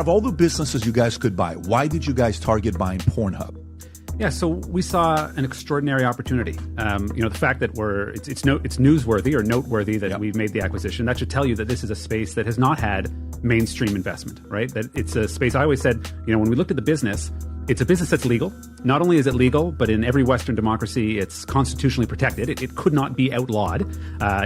of all the businesses you guys could buy, why did you guys target buying Pornhub? Yeah, so we saw an extraordinary opportunity. The fact that it's newsworthy or noteworthy that we've made the acquisition, that should tell you that this is a space that has not had mainstream investment, right? That it's a space, I always said, when we looked at the business, it's a business that's legal. Not only is it legal, but in every Western democracy, it's constitutionally protected. It could not be outlawed,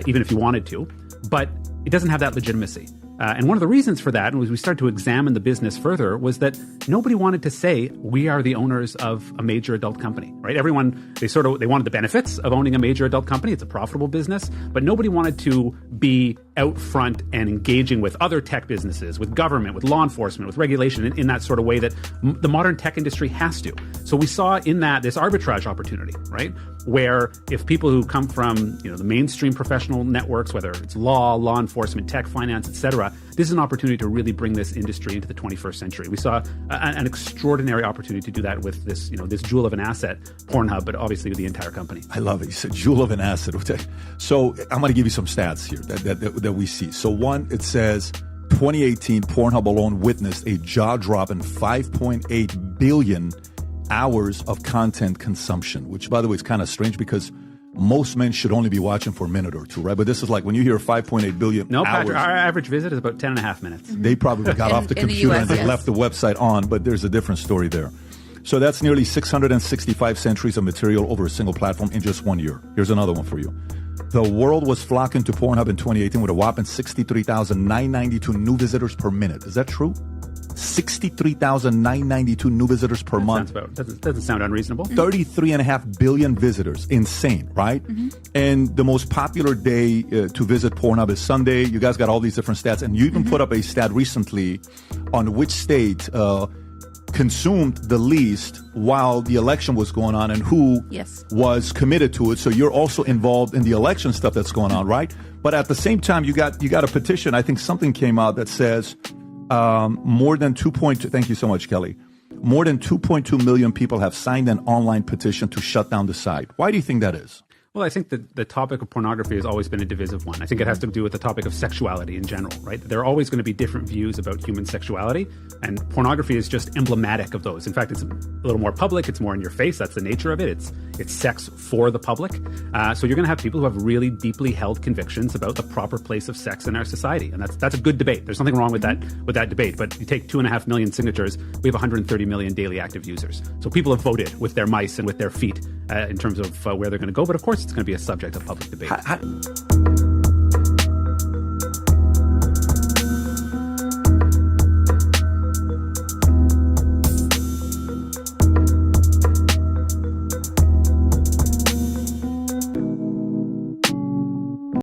even if you wanted to, but it doesn't have that legitimacy. And one of the reasons for that, and as we started to examine the business further, was that nobody wanted to say we are the owners of a major adult company, right? Everyone, they wanted the benefits of owning a major adult company. It's a profitable business, but nobody wanted to be out front and engaging with other tech businesses, with government, with law enforcement, with regulation in that sort of way that the modern tech industry has to. So we saw in that this arbitrage opportunity, right? Where if people who come from the mainstream professional networks, whether it's law enforcement, tech, finance, etc., this is an opportunity to really bring this industry into the 21st century. We saw an extraordinary opportunity to do that with this, this jewel of an asset, Pornhub, but obviously with the entire company. I love it. You said jewel of an asset. So I'm going to give you some stats here that we see. So one, it says 2018, Pornhub alone witnessed a jaw-dropping 5.8 billion hours of content consumption, which, by the way, is kind of strange because most men should only be watching for a minute or two, right? But this is like when you hear 5.8 billion no, hours. Patrick, our average visit is about 10 and a half minutes. They probably got off the computer and they left the website on, but there's a different story there. So that's nearly 665 centuries of material over a single platform in just 1 year. Here's another one for you. The world was flocking to Pornhub in 2018 with a whopping 63,992 new visitors per minute. Is that true? 63,992 new visitors per month. Doesn't sound unreasonable. 33.5 billion visitors. Insane, right? Mm-hmm. And the most popular day to visit Pornhub is Sunday. You guys got all these different stats. And you even put up a stat recently on which state consumed the least while the election was going on and who was committed to it. So you're also involved in the election stuff that's going on, right? But at the same time, you got a petition. I think something came out that says more than 2.2. Thank you so much, Kelly. More than 2.2 million people have signed an online petition to shut down the site. Why do you think that is? Well, I think that the topic of pornography has always been a divisive one. I think it has to do with the topic of sexuality in general, right? There are always going to be different views about human sexuality, and pornography is just emblematic of those. In fact, it's a little more public. It's more in your face. That's the nature of it. It's sex for the public. So you're going to have people who have really deeply held convictions about the proper place of sex in our society, and that's a good debate. There's nothing wrong with that debate. But you take 2.5 million signatures, we have 130 million daily active users. So people have voted with their mice and with their feet in terms of where they're going to go. But of course, it's going to be a subject of public debate.